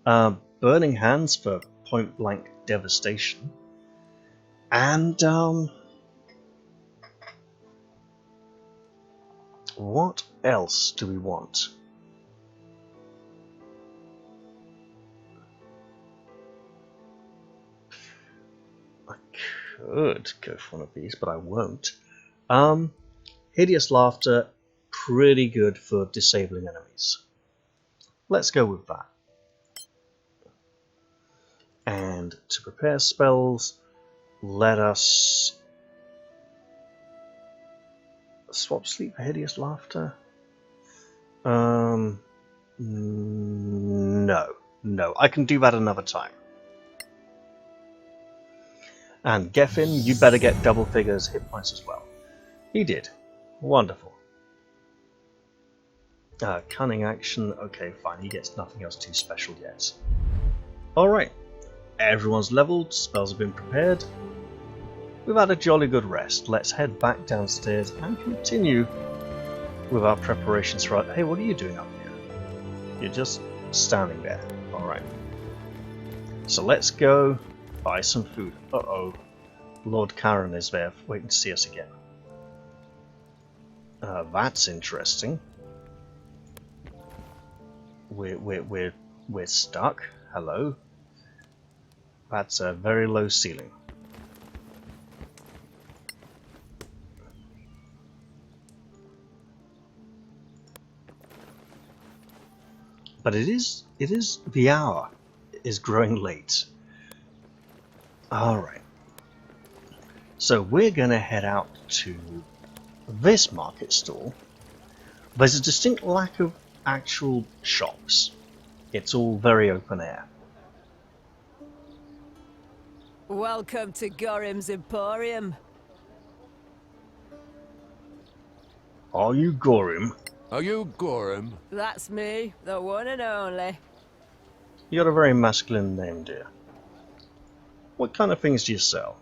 Burning Hands for point blank devastation. And what else do we want? I could go for one of these, but I won't. Hideous Laughter, pretty good for disabling enemies. Let's go with that. And to prepare spells, let us swap Sleep for Hideous Laughter. No, I can do that another time. And Geffen, you better get double figures hit points as well. He did. Wonderful. Cunning action, okay, fine, he gets nothing else too special yet. Alright, everyone's leveled, spells have been prepared. We've had a jolly good rest. Let's head back downstairs and continue with our preparations for... Hey, what are you doing up here? You're just standing there. Alright. So let's go buy some food. Uh-oh. Lord Karen is there waiting to see us again. That's interesting. We're stuck. Hello. That's a very low ceiling. But it is the hour is growing late. Alright. So we're gonna head out to this market stall. There's a distinct lack of actual shops. It's all very open air. Welcome to Gorim's Emporium. Are you Gorim? Are you Gorim? That's me, the one and only. You got a very masculine name, dear. What kind of things do you sell?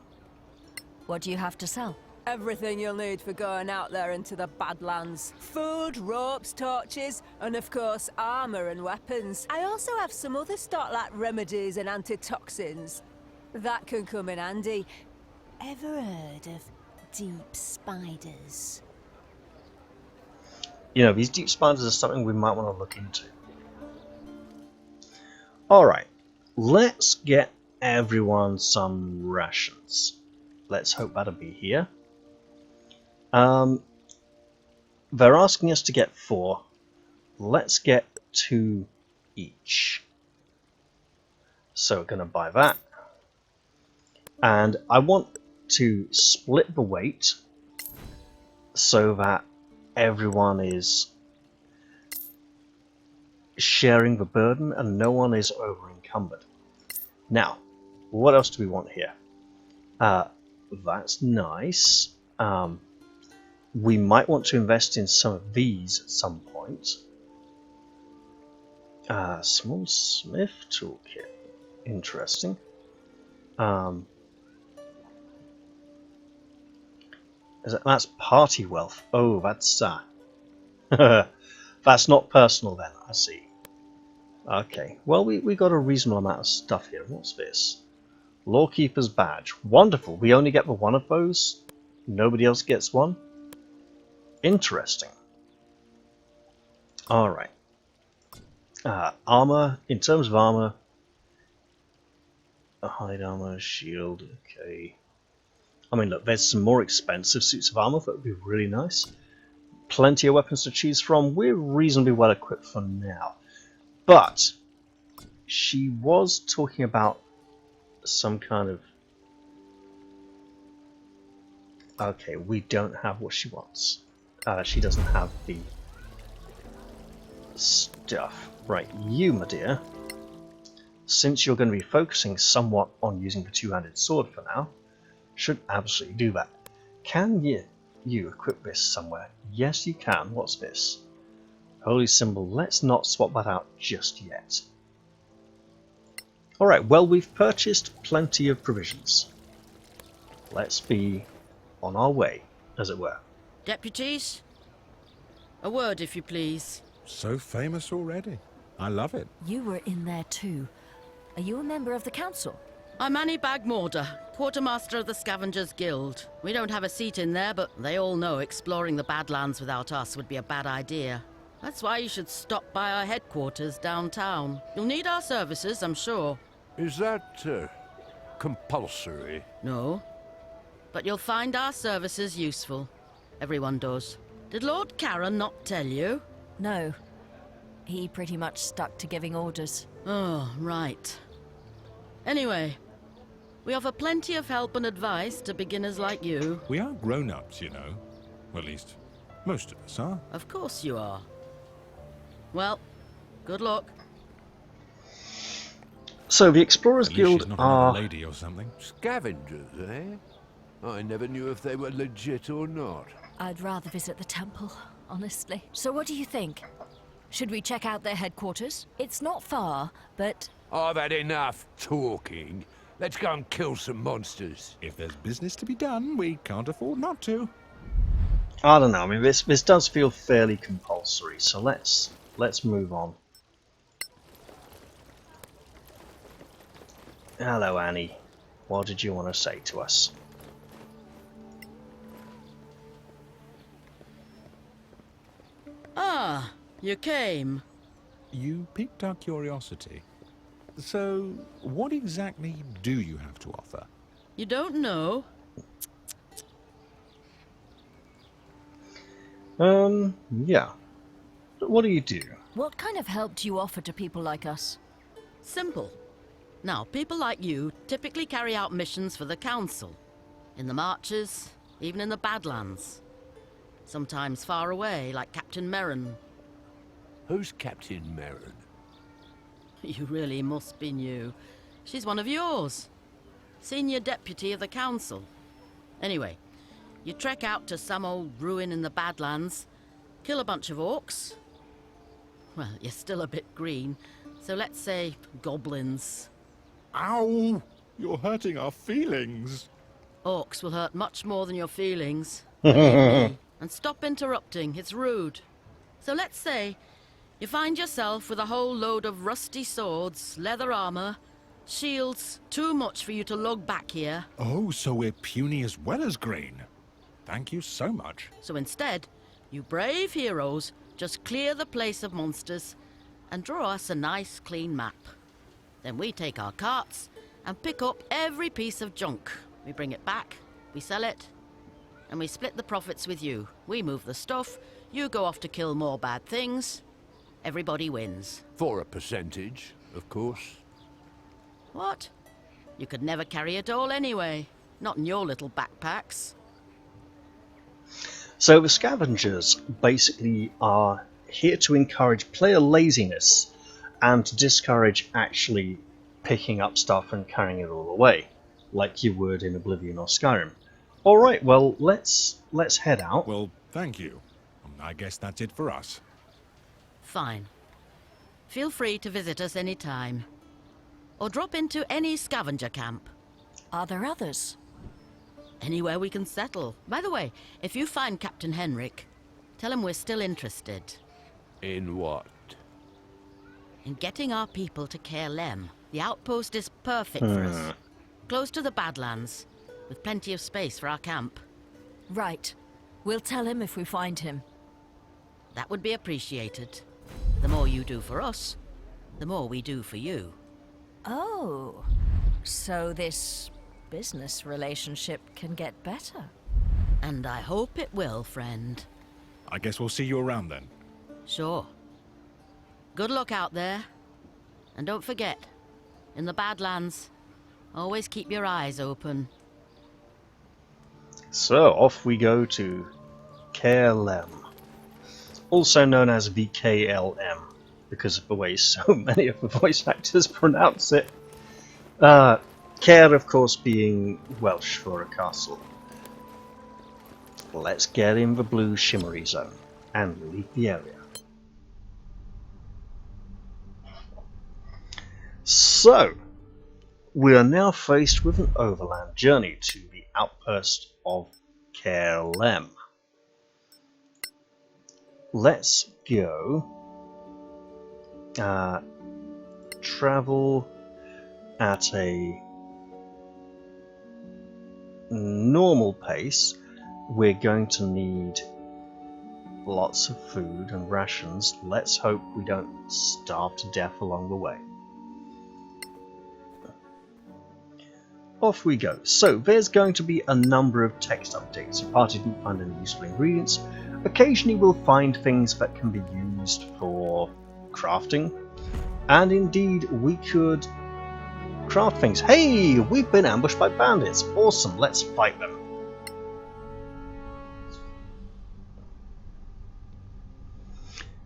What do you have to sell? Everything you'll need for going out there into the badlands. Food, ropes, torches, and of course armor and weapons. I also have some other stock like remedies and antitoxins. That can come in handy. Ever heard of deep spiders? You know, these deep spiders are something we might want to look into. Alright, let's get everyone some rations. Let's hope that'll be here. They're asking us to get 4. Let's get 2 each. So we're going to buy that. And I want to split the weight so that everyone is sharing the burden and no one is over encumbered. Now, what else do we want here? That's nice. We might want to invest in some of these at some point. Small smith toolkit. Interesting. That's party wealth. Oh, that's that's not personal then, I see. Okay, well we got a reasonable amount of stuff here. What's this? Lawkeeper's badge. Wonderful. We only get the one of those. Nobody else gets one. Interesting. Alright. Armor. In terms of armor, a hide armor, shield, okay. I mean, look, there's some more expensive suits of armor that would be really nice. Plenty of weapons to choose from. We're reasonably well equipped for now. But she was talking about some kind of... Okay, we don't have what she wants. She doesn't have the stuff. Right, you, my dear, since you're going to be focusing somewhat on using the two-handed sword for now, should absolutely do that. Can you equip this somewhere? Yes, you can. What's this? Holy symbol. Let's not swap that out just yet. Alright, well, we've purchased plenty of provisions. Let's be on our way, as it were. Deputies? A word, if you please. So famous already. I love it. You were in there too. Are you a member of the council? I'm Annie Bagmorder, quartermaster of the Scavengers Guild. We don't have a seat in there, but they all know exploring the Badlands without us would be a bad idea. That's why you should stop by our headquarters downtown. You'll need our services, I'm sure. Is that compulsory? No, but you'll find our services useful. Everyone does. Did Lord Karen not tell you? No. He pretty much stuck to giving orders. Oh, right. Anyway, we offer plenty of help and advice to beginners like you. We are grown-ups, you know. Well, at least, most of us are. Of course you are. Well, good luck. So the Explorers At least Guild she's not are... another lady or something. Scavengers, eh? I never knew if they were legit or not. I'd rather visit the temple, honestly. So what do you think? Should we check out their headquarters? It's not far, but... I've had enough talking. Let's go and kill some monsters. If there's business to be done, we can't afford not to. I don't know, I mean, this does feel fairly compulsory, so let's move on. Hello, Annie. What did you want to say to us? Ah, you came. You piqued our curiosity. So, what exactly do you have to offer? You don't know? Yeah. What do you do? What kind of help do you offer to people like us? Simple. Now, people like you typically carry out missions for the Council. In the Marches, even in the Badlands. Sometimes far away, like Captain Merrin. Who's Captain Merrin? You really must be new. She's one of yours. Senior Deputy of the Council. Anyway, you trek out to some old ruin in the Badlands, kill a bunch of orcs. Well, you're still a bit green, so let's say goblins. Ow! You're hurting our feelings. Orcs will hurt much more than your feelings. Believe me. And stop interrupting, it's rude. So let's say you find yourself with a whole load of rusty swords, leather armor, shields, too much for you to lug back here. Oh, so we're puny as well as green. Thank you so much. So instead, you brave heroes just clear the place of monsters and draw us a nice clean map. Then we take our carts and pick up every piece of junk. We bring it back, we sell it, and we split the profits with you. We move the stuff, you go off to kill more bad things. Everybody wins. For a percentage, of course. What? You could never carry it all anyway. Not in your little backpacks. So the Scavengers basically are here to encourage player laziness and to discourage actually picking up stuff and carrying it all away, like you would in Oblivion or Skyrim. Alright, well, let's head out. Well, thank you. I guess that's it for us. Fine. Feel free to visit us any time. Or drop into any scavenger camp. Are there others? Anywhere we can settle. By the way, if you find Captain Henrik, tell him we're still interested. In what? In getting our people to Heirloom. The outpost is perfect for us. Close to the Badlands, with plenty of space for our camp. Right. We'll tell him if we find him. That would be appreciated. The more you do for us, the more we do for you. Oh. So this business relationship can get better. And I hope it will, friend. I guess we'll see you around then. Sure. Good luck out there. And don't forget, in the Badlands, always keep your eyes open. So, off we go to Heirloom, also known as VKLM, because of the way so many of the voice actors pronounce it. Care, of course, being Welsh for a castle. Let's get in the blue shimmery zone and leave the area. So, we are now faced with an overland journey to the outpost of Heirloom. Let's go travel at a normal pace. We're going to need lots of food and rations. Let's hope we don't starve to death along the way. off we go. So there's going to be a number of text updates. Your party didn't find any useful ingredients. Occasionally we'll find things that can be used for crafting. And indeed we could craft things. Hey, we've been ambushed by bandits. Awesome, let's fight them.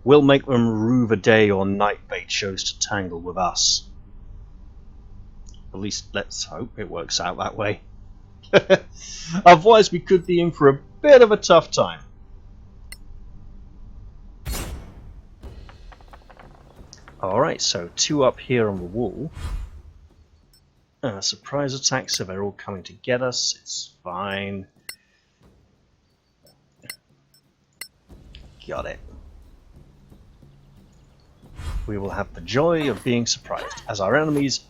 We'll make them rue the day or night they chose to tangle with us. At least let's hope it works out that way. Otherwise we could be in for a bit of a tough time. Alright, so 2 up here on the wall. Surprise attack, so they're all coming to get us. It's fine. Got it. We will have the joy of being surprised as our enemies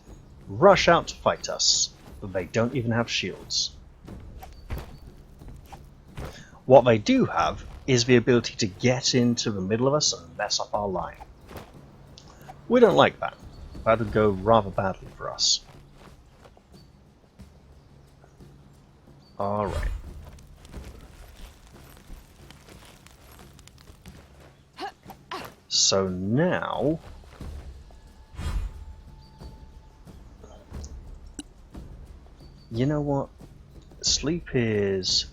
rush out to fight us, but they don't even have shields. What they do have is the ability to get into the middle of us and mess up our line. We don't like that. That would go rather badly for us. Alright. So now you know what? Sleep is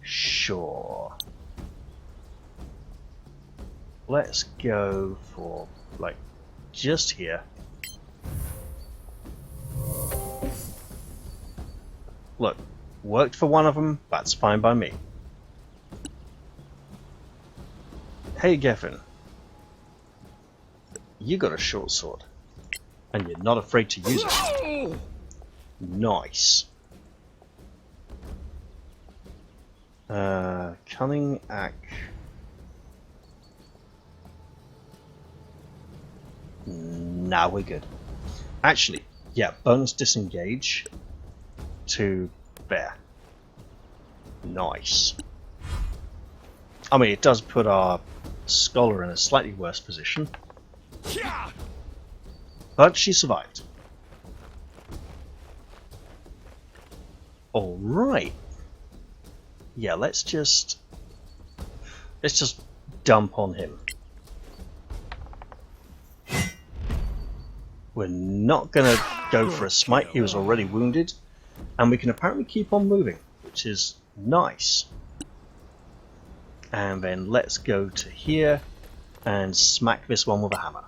sure. Let's go for like just here. Look, worked for one of them, that's fine by me. Hey Geffen, you got a short sword, and you're not afraid to use it. Nice. Cunning act. Nah, we're good. Actually, yeah, bonus disengage to there. Nice. I mean, it does put our scholar in a slightly worse position, but she survived. Alright. Yeah, let's just dump on him. We're not gonna go for a smite, he was already wounded, and we can apparently keep on moving, which is nice. And then let's go to here and smack this one with a hammer.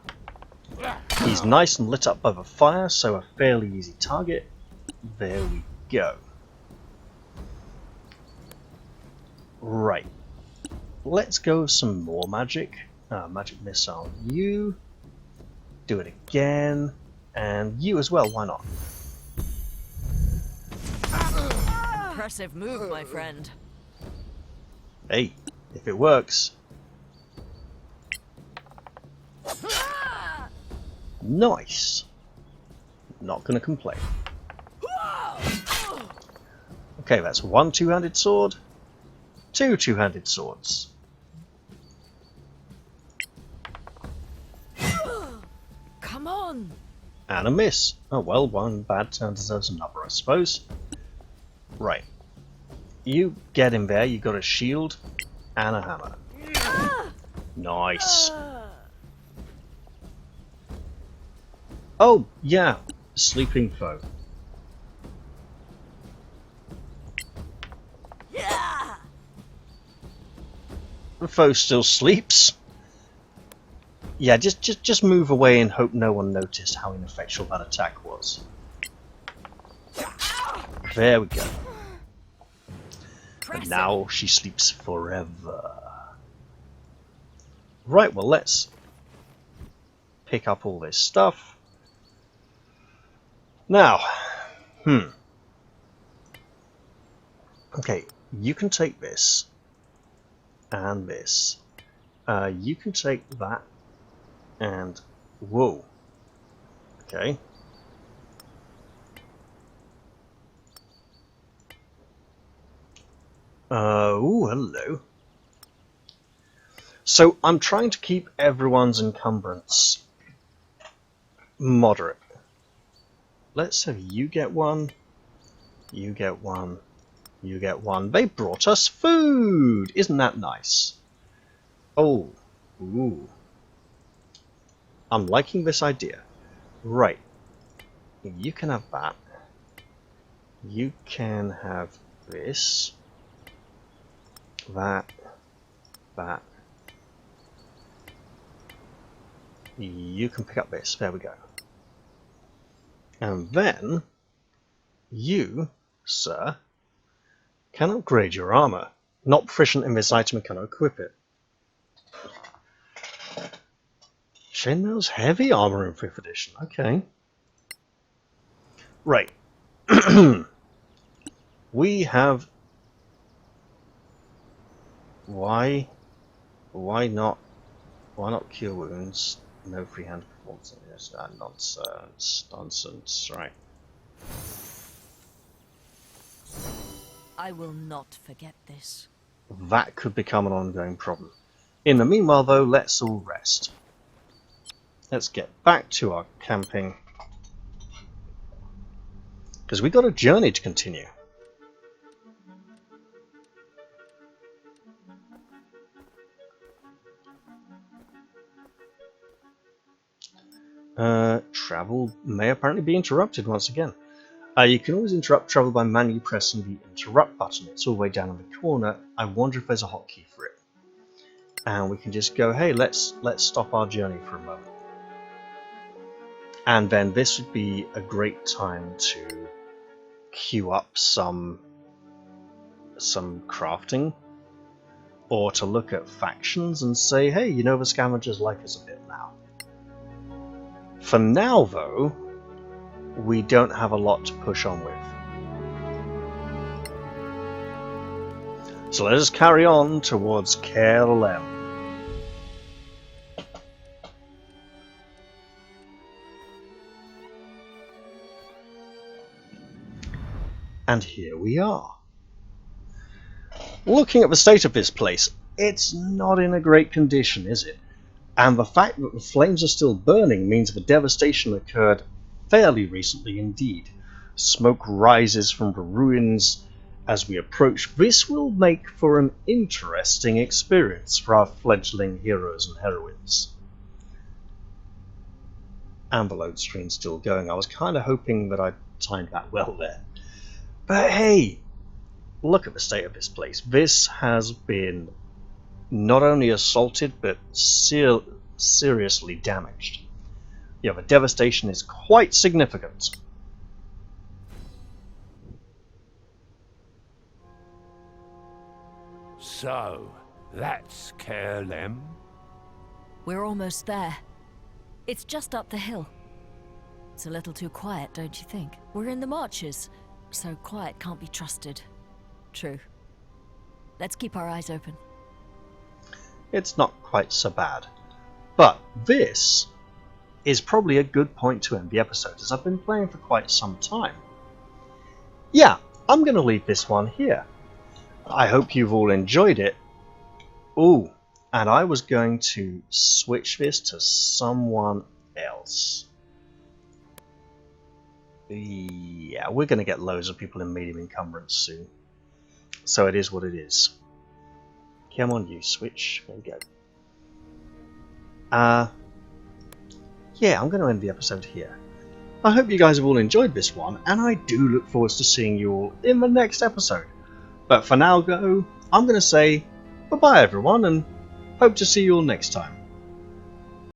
He's nice and lit up by the fire, so a fairly easy target. There we go. Right. Let's go with some more magic. Magic missile. You. Do it again. And you as well, why not? Impressive move, my friend. Hey, if it works. Nice. Not gonna complain. Okay, that's 1 two-handed sword, 2 two-handed swords. Come on. And a miss. Oh well, one bad turn deserves another, I suppose. Right. You get in there, you got a shield and a hammer. Nice. Oh, yeah. Sleeping foe. The foe still sleeps. Yeah, just move away and hope no one noticed how ineffectual that attack was. There we go. And now she sleeps forever. Right, well let's pick up all this stuff. Now, okay, you can take this and this. You can take that and whoa. Okay. Ooh, hello. So I'm trying to keep everyone's encumbrance moderate. Let's have you get one, You get one. You get one. They brought us food! Isn't that nice? Oh. Ooh. I'm liking this idea. Right. You can have that. You can have this. That. That. You can pick up this. There we go. And then you, sir, can upgrade your armor. Not proficient in this item and cannot equip it. Chainmail's heavy armor in 5th edition. Okay. Right. We have... Why not cure wounds? No freehand performance. Yes, nonsense. Right. I will not forget this. That could become an ongoing problem. In the meanwhile, though, let's all rest. Let's get back to our camping. Because we've got a journey to continue. Travel may apparently be interrupted once again. You can always interrupt travel by manually pressing the interrupt button. It's all the way down in the corner. I wonder if there's a hotkey for it. And we can just go, hey, let's stop our journey for a moment. And then this would be a great time to queue up some crafting, or to look at factions and say, hey, you know, the scavengers like us a bit now. For now, though, we don't have a lot to push on with. So let us carry on towards Heirloom. And here we are. Looking at the state of this place, it's not in a great condition, is it? And the fact that the flames are still burning means the devastation occurred fairly recently indeed. Smoke rises from the ruins as we approach. This will make for an interesting experience for our fledgling heroes and heroines. And the load screen's still going. I was kind of hoping that I'd timed that well there. But hey, look at the state of this place. This has been not only assaulted, but seriously damaged. Yeah, the devastation is quite significant. So, that's Heirloom? We're almost there. It's just up the hill. It's a little too quiet, don't you think? We're in the marches, so quiet can't be trusted. True. Let's keep our eyes open. It's not quite so bad. But this is probably a good point to end the episode, as I've been playing for quite some time. Yeah, I'm going to leave this one here. I hope you've all enjoyed it. Ooh, and I was going to switch this to someone else. Yeah, we're going to get loads of people in medium encumbrance soon. So it is what it is. Come on, you switch. There we go. Yeah, I'm going to end the episode here. I hope you guys have all enjoyed this one, and I do look forward to seeing you all in the next episode. But for now, I'm going to say bye-bye everyone, and hope to see you all next time.